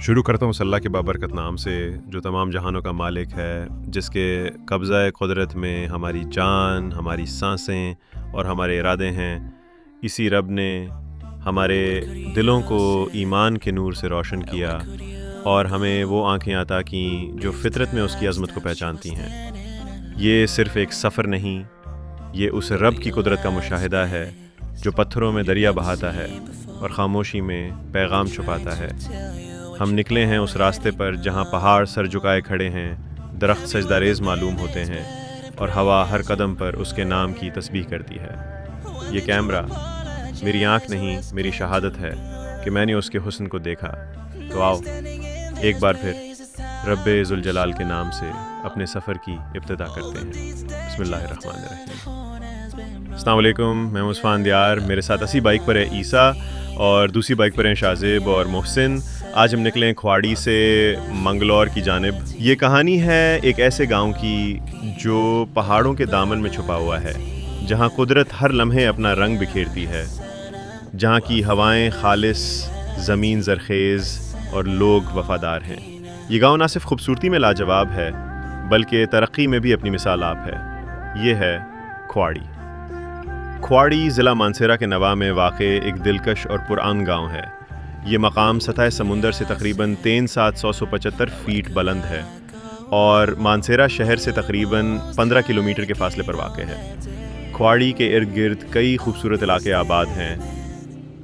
شروع کرتا ہوں صلی اللہ کے بابرکت نام سے جو تمام جہانوں کا مالک ہے، جس کے قبضہ قدرت میں ہماری جان، ہماری سانسیں اور ہمارے ارادے ہیں۔ اسی رب نے ہمارے دلوں کو ایمان کے نور سے روشن کیا اور ہمیں وہ آنکھیں عطا کیں جو فطرت میں اس کی عظمت کو پہچانتی ہیں۔ یہ صرف ایک سفر نہیں، یہ اس رب کی قدرت کا مشاہدہ ہے جو پتھروں میں دریا بہاتا ہے اور خاموشی میں پیغام چھپاتا ہے۔ ہم نکلے ہیں اس راستے پر جہاں پہاڑ سر جھکائے کھڑے ہیں، درخت سجدہ ریز معلوم ہوتے ہیں اور ہوا ہر قدم پر اس کے نام کی تسبیح کرتی ہے۔ یہ کیمرہ میری آنکھ نہیں، میری شہادت ہے کہ میں نے اس کے حسن کو دیکھا۔ تو آؤ ایک بار پھر رب ذوالجلال کے نام سے اپنے سفر کی ابتدا کرتے ہیں۔ بسم اللہ الرحمن الرحیم۔ السلام علیکم، میں عثمان دیار، میرے ساتھ اسی بائک پر ہے عیسیٰ اور دوسری بائک پر ہیں شازیب اور محسن۔ آج ہم نکلے ہیں کھواڑی سے منگلور کی جانب۔ یہ کہانی ہے ایک ایسے گاؤں کی جو پہاڑوں کے دامن میں چھپا ہوا ہے، جہاں قدرت ہر لمحے اپنا رنگ بکھیرتی ہے، جہاں کی ہوائیں خالص، زمین زرخیز اور لوگ وفادار ہیں۔ یہ گاؤں نہ صرف خوبصورتی میں لاجواب ہے بلکہ ترقی میں بھی اپنی مثال آپ ہے۔ یہ ہے کھواڑی۔ کھواڑی ضلع مانسیرا کے نواح میں واقع ایک دلکش اور پرامن گاؤں ہے۔ یہ مقام سطح سمندر سے تقریباً 3775 فیٹ بلند ہے اور مانسیرا شہر سے تقریباً 15 کلومیٹر کے فاصلے پر واقع ہے۔ کھواڑی کے ارد گرد کئی خوبصورت علاقے آباد ہیں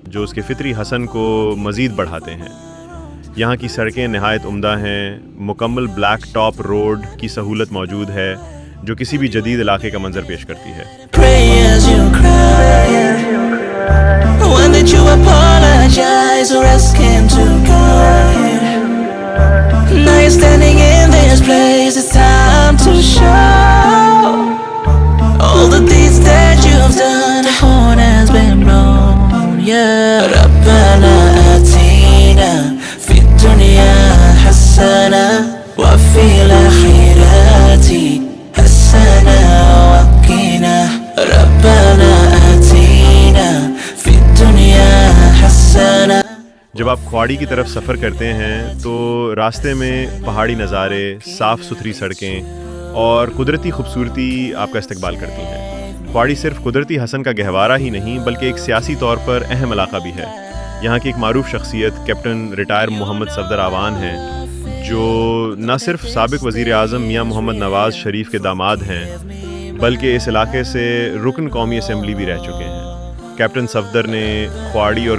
جو اس کے فطری حسن کو مزید بڑھاتے ہیں۔ یہاں کی سڑکیں نہایت عمدہ ہیں، مکمل بلیک ٹاپ روڈ کی سہولت موجود ہے جو کسی بھی جدید علاقے کا منظر پیش کرتی ہے۔ When did you apologize or ask him to guide? Now you're standing in this place, it's time to show all the deeds that you've done. The horn has been blown, yeah. ربنا آتينا في الدنيا حسنة وفي الآخرة حسنة وقنا ربنا آتينا في الدنيا حسنة۔ جب آپ کھواڑی کی طرف سفر کرتے ہیں تو راستے میں پہاڑی نظارے، صاف ستھری سڑکیں اور قدرتی خوبصورتی آپ کا استقبال کرتی ہیں۔ کھواڑی صرف قدرتی حسن کا گہوارہ ہی نہیں بلکہ ایک سیاسی طور پر اہم علاقہ بھی ہے۔ یہاں کی ایک معروف شخصیت کیپٹن ریٹائر محمد صفدر اعوان ہیں جو نہ صرف سابق وزیر اعظم میاں محمد نواز شریف کے داماد ہیں بلکہ اس علاقے سے رکن قومی اسمبلی بھی رہ چکے ہیں۔ کیپٹن صفدر نے کھواڑی اور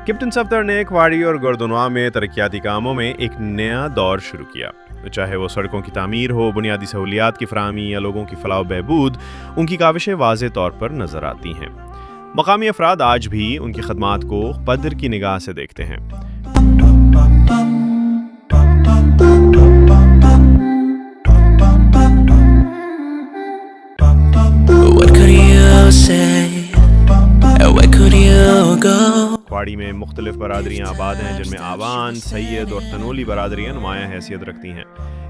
کیپٹن صفدر نے کھواڑی اور گردنوا میں ترقیاتی کاموں میں ایک نیا دور شروع کیا۔ چاہے وہ سڑکوں کی تعمیر ہو، بنیادی سہولیات کی فراہمی یا لوگوں کی فلاح و بہبود، ان کی کاوشیں واضح طور پر نظر آتی ہیں۔ مقامی افراد آج بھی ان کی خدمات کو قدر کی نگاہ سے دیکھتے ہیں۔ What could you say? Where could you go? کھواڑی میں مختلف برادریاں آباد ہیں جن میں آوان، سید اور تنولی برادریاں نمایاں حیثیت رکھتی ہیں۔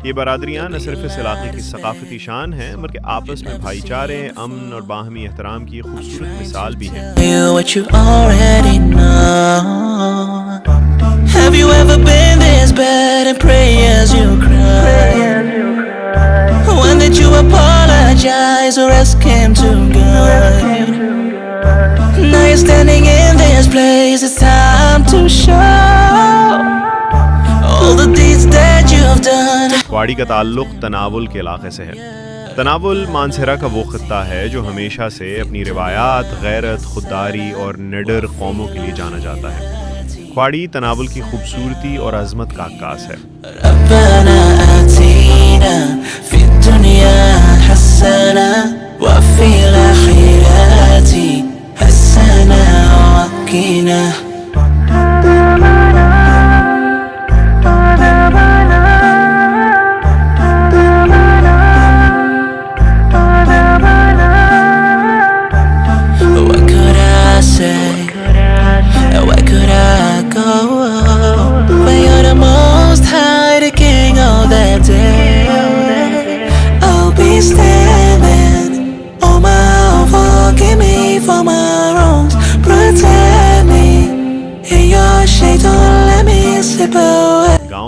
یہ برادریاں نہ صرف اس علاقے کی ثقافتی شان ہیں بلکہ آپس میں بھائی چارے، امن اور باہمی احترام کی خوبصورت مثال بھی ہیں۔ What you already know. Have you ever been this bad and pray as you cry? When did you apologize or ask him to guide? Now you're standing in this place, it's time to show all the deeds that you've done. کھواڑی کا تعلق تناول کے علاقے سے ہے۔ تناول مانسیرا کا وہ خطہ ہے جو ہمیشہ سے اپنی روایات، غیرت، خودداری اور نڈر قوموں کے لیے جانا جاتا ہے۔ کھواڑی تناول کی خوبصورتی اور عظمت کا عکاس ہے۔ ربنا آتينا في الدنيا حسنة وفي الآخرة حسنة وقنا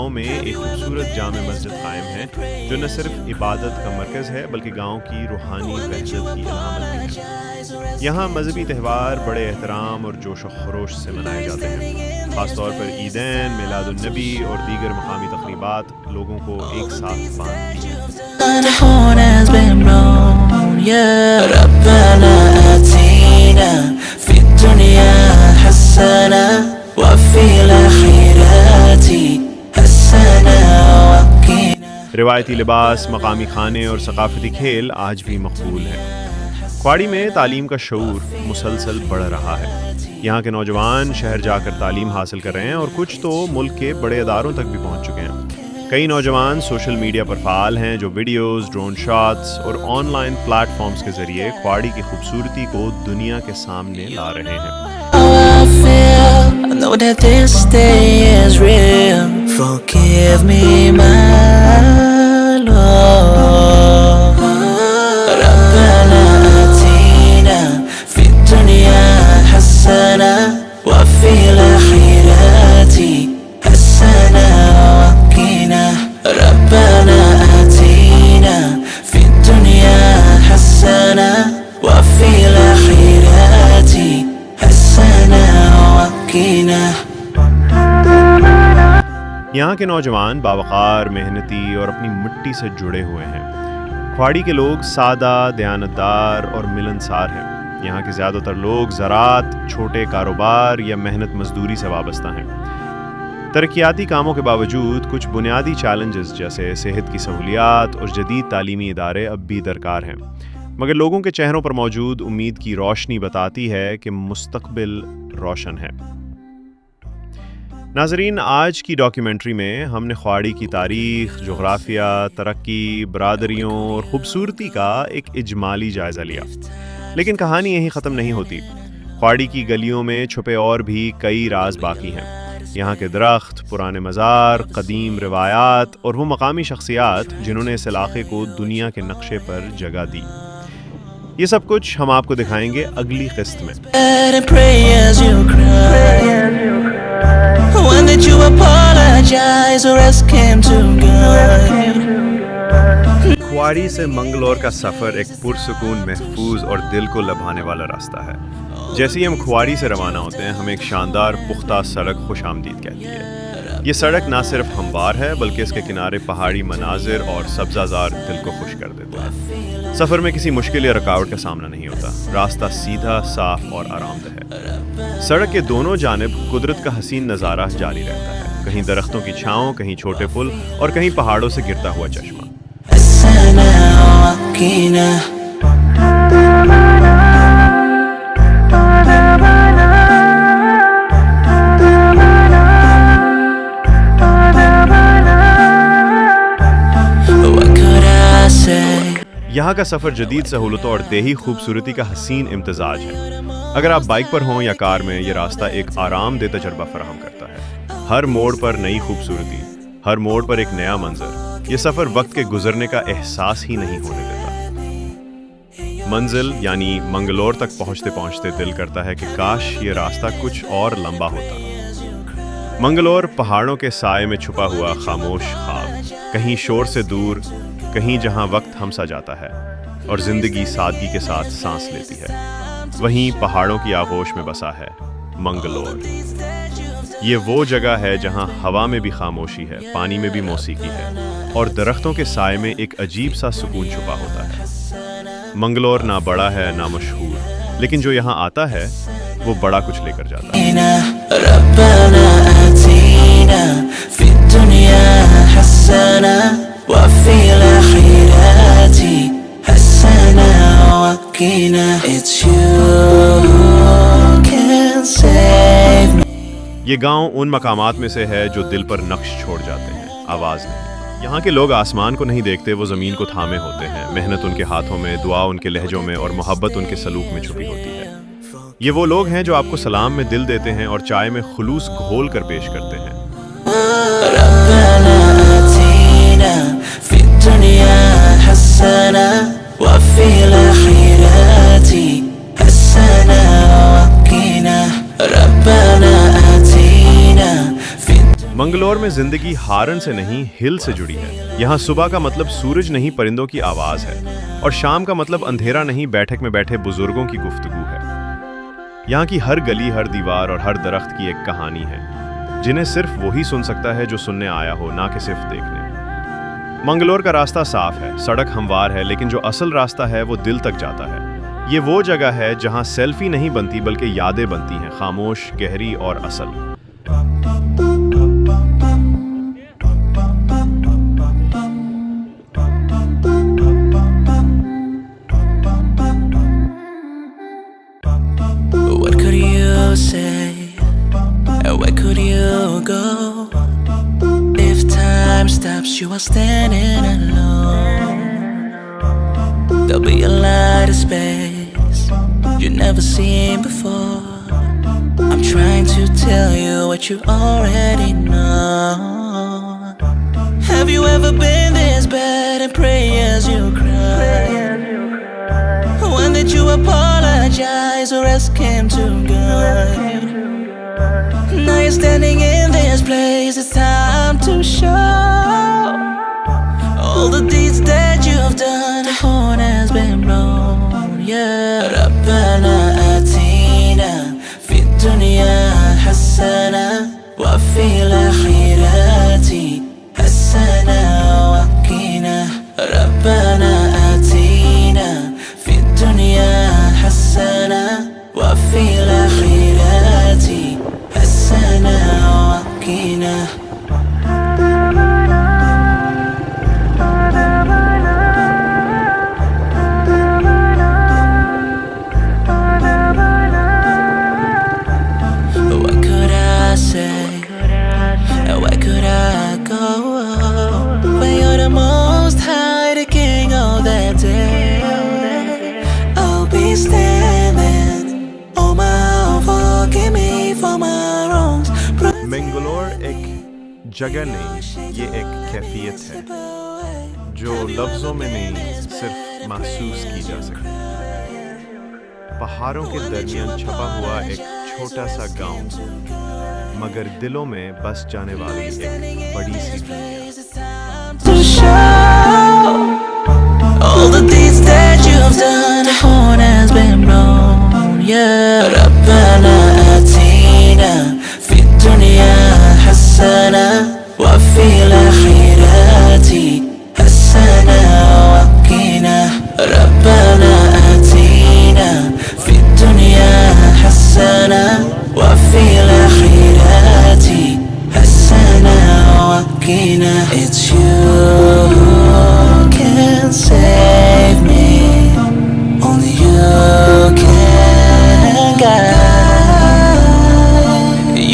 گاؤں میں ایک خوبصورت جامع مسجد قائم ہے جو نہ صرف عبادت کا مرکز ہے بلکہ گاؤں کی روحانی وحدت کی علامت بھی ہے۔ یہاں مذہبی تہوار بڑے احترام اور جوش و خروش سے منائے جاتے ہیں، خاص طور پر عیدین، میلاد النبی اور دیگر مقامی تقریبات لوگوں کو ایک ساتھ باندھتی ہیں۔ روایتی لباس، مقامی کھانے اور ثقافتی کھیل آج بھی مقبول ہیں۔ کھواڑی میں تعلیم کا شعور مسلسل بڑھ رہا ہے۔ یہاں کے نوجوان شہر جا کر تعلیم حاصل کر رہے ہیں اور کچھ تو ملک کے بڑے اداروں تک بھی پہنچ چکے ہیں۔ کئی نوجوان سوشل میڈیا پر فعال ہیں جو ویڈیوز، ڈرون شاٹس اور آن لائن پلیٹ فارمز کے ذریعے کھواڑی کی خوبصورتی کو دنیا کے سامنے لا رہے ہیں۔ I know that this day is real. Forgive me, my Lord. ربنا آتنا في الدنيا حسنة وفي الآخرة حسنة وقنا ربنا آتنا في الدنيا حسنة وفي الآخرة حسنة وقنا۔ یہاں کے نوجوان باوقار، محنتی اور اپنی مٹی سے جڑے ہوئے ہیں۔ کھواڑی کے لوگ سادہ، دیانتدار اور ملنسار ہیں۔ یہاں کے زیادہ تر لوگ زراعت، چھوٹے کاروبار یا محنت مزدوری سے وابستہ ہیں۔ ترقیاتی کاموں کے باوجود کچھ بنیادی چیلنجز جیسے صحت کی سہولیات اور جدید تعلیمی ادارے اب بھی درکار ہیں، مگر لوگوں کے چہروں پر موجود امید کی روشنی بتاتی ہے کہ مستقبل روشن ہے۔ ناظرین، آج کی ڈاکیومنٹری میں ہم نے کھواڑی کی تاریخ، جغرافیہ، ترقی، برادریوں اور خوبصورتی کا ایک اجمالی جائزہ لیا، لیکن کہانی یہیں ختم نہیں ہوتی۔ کھواڑی کی گلیوں میں چھپے اور بھی کئی راز باقی ہیں۔ یہاں کے درخت، پرانے مزار، قدیم روایات اور وہ مقامی شخصیات جنہوں نے اس علاقے کو دنیا کے نقشے پر جگہ دی، یہ سب کچھ ہم آپ کو دکھائیں گے اگلی قسط میں۔ When did you apologize or ask him to go? کھواڑی سے منگلور کا سفر ایک پرسکون، محفوظ اور دل کو لبھانے والا راستہ ہے۔ جیسے ہی ہم کھواڑی سے روانہ ہوتے ہیں، ہمیں ایک شاندار پختہ سڑک خوش آمدید کہتی ہے۔ یہ سڑک نہ صرف ہموار ہے بلکہ اس کے کنارے پہاڑی مناظر اور سبزہ زار دل کو خوش کر دیتا ہے۔ سفر میں کسی مشکل یا رکاوٹ کا سامنا نہیں ہوتا، راستہ سیدھا، صاف اور آرام دہ ہے۔ سڑک کے دونوں جانب قدرت کا حسین نظارہ جاری رہتا ہے، کہیں درختوں کی چھاؤں، کہیں چھوٹے پل اور کہیں پہاڑوں سے گرتا ہوا چشمہ۔ یہاں کا سفر جدید سہولتوں اور دیہی خوبصورتی کا حسین امتزاج ہے۔ اگر آپ بائک پر ہوں یا کار میں، یہ راستہ ایک آرام دہ تجربہ فراہم کرتا ہے۔ ہر موڑ پر نئی خوبصورتی، ہر موڑ پر ایک نیا منظر۔ یہ سفر وقت کے گزرنے کا احساس ہی نہیں ہونے دیتا۔ منزل یعنی منگلور تک پہنچتے پہنچتے دل کرتا ہے کہ کاش یہ راستہ کچھ اور لمبا ہوتا۔ منگلور پہاڑوں کے سائے میں چھپا ہوا خاموش خواب، کہیں شور سے دور، کہیں جہاں وقت ہم سا جاتا ہے اور زندگی سادگی کے ساتھ سانس لیتی ہے، وہیں پہاڑوں کی آغوش میں بسا ہے منگلور۔ یہ وہ جگہ ہے جہاں ہوا میں بھی خاموشی ہے، پانی میں بھی موسیقی ہے اور درختوں کے سائے میں ایک عجیب سا سکون چھپا ہوتا ہے۔ منگلور نہ بڑا ہے نہ مشہور، لیکن جو یہاں آتا ہے وہ بڑا کچھ لے کر جاتا ہے۔ یہ گاؤں ان مقامات میں سے ہے جو دل پر نقش چھوڑ جاتے ہیں، آواز نہیں۔ یہاں کے لوگ آسمان کو نہیں دیکھتے، وہ زمین کو تھامے ہوتے ہیں۔ محنت ان کے ہاتھوں میں، دعا ان کے لہجوں میں اور محبت ان کے سلوک میں چھپی ہوتی ہے۔ یہ وہ لوگ ہیں جو آپ کو سلام میں دل دیتے ہیں اور چائے میں خلوص گھول کر پیش کرتے ہیں۔ منگلور میں زندگی ہارن سے نہیں ہل سے جڑی ہے۔ یہاں صبح کا مطلب سورج نہیں پرندوں کی آواز ہے، اور شام کا مطلب اندھیرا نہیں بیٹھک میں بیٹھے بزرگوں کی گفتگو ہے۔ یہاں کی ہر گلی، ہر دیوار اور ہر درخت کی ایک کہانی ہے، جنہیں صرف وہی سن سکتا ہے جو سننے آیا ہو، نہ کہ صرف دیکھنے۔ منگلور کا راستہ صاف ہے، سڑک ہموار ہے، لیکن جو اصل راستہ ہے وہ دل تک جاتا ہے۔ یہ وہ جگہ ہے جہاں سیلفی نہیں بنتی بلکہ یادیں بنتی ہیں، خاموش، گہری اور اصل۔ What could you say? And where could you go? If time stops, you are standing alone. There'll be a light of space you've never seen before. I'm trying to tell you what you already know. Have you ever been this bad and pray as you cry? When did you apologize or ask him to guide? Now you're standing in this place, it's time to show all the deeds that you've done. The horn has been blown, yeah. ربنا آتينا في الدنيا حسنة وفي الآخرة حسنة وقنا. ربنا آتينا في الدنيا حسنة وفي الآخرة حسنة وقنا. What could I say? And where could I go? When you're the most high, the king of that day, I'll be standing. Oh my, forgive me for my wrongs. Mangalore ایک جگہ نہیں، یہ ایک کیفیت ہے جو لفظوں میں نہیں، صرف محسوس کی جا سکتی۔ پہاڑوں کے درمیان چھپا ہوا ایک چھوٹا سا گاؤں، مگر دلوں میں بس جانے والی ایک بڑی سی دنیا۔ To show all the deeds that you've done. The horn has been blown, yeah. ربنا آتينا في الدنيا حسنة وفي الآخرة حسنة وقنا. ربنا آتينا في الدنيا حسنة وفي الآخرة حسنة وقنا. It's you who can save me, only you can guide.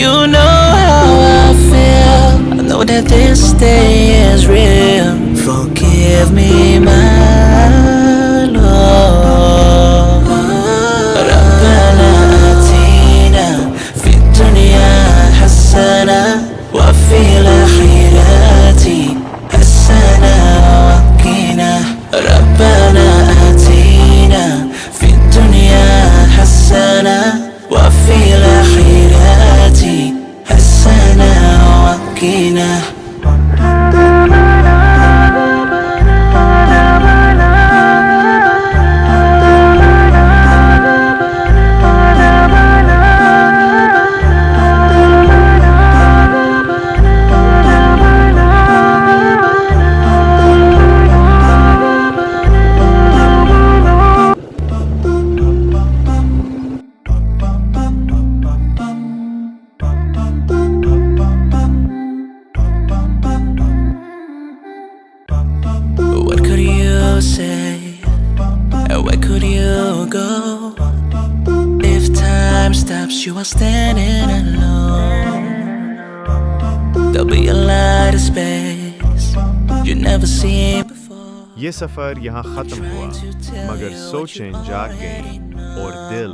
You know how I feel, I know that this day is real. Forgive me, my Lord. ربنا آتينا في الدنيا حسنة وفي الآخرة حسنة وقنا. ربنا آتينا في الدنيا حسنة وفي الآخرة حسنة وقنا. What could you say? And where could you go? If time stops, you are standing alone. There'll be a light of space you've never seen before. یہ سفر یہاں ختم ہوا، مگر سوچیں جاگ گئیں اور دل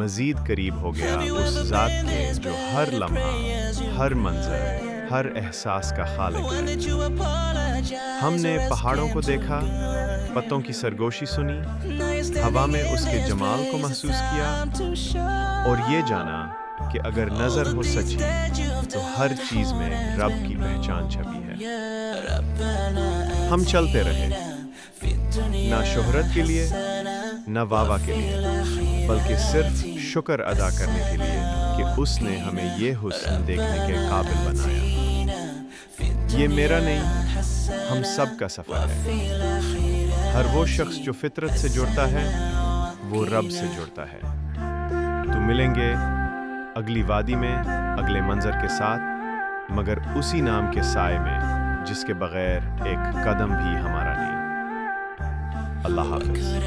مزید قریب ہو گیا اس ذات کے جو ہر لمحہ، ہر منظر، ہر احساس کا خالق ہے۔ ہم نے پہاڑوں کو دیکھا، پتوں کی سرگوشی سنی، ہوا میں اس کے جمال کو محسوس کیا، اور یہ جانا کہ اگر نظر ہو سچی تو ہر چیز میں رب کی پہچان چھپی ہے۔ ہم چلتے رہے، نہ شہرت کے لیے نہ واہ کے لیے، بلکہ صرف شکر ادا کرنے کے لیے کہ اس نے ہمیں یہ حسن دیکھنے کے قابل بنایا۔ یہ میرا نہیں، ہم سب کا سفر ہے۔ ہر وہ شخص جو فطرت سے جڑتا ہے وہ رب سے جڑتا ہے۔ تو ملیں گے اگلی وادی میں اگلے منظر کے ساتھ، مگر اسی نام کے سائے میں جس کے بغیر ایک قدم بھی ہمارا نہیں۔ اللہ حافظ۔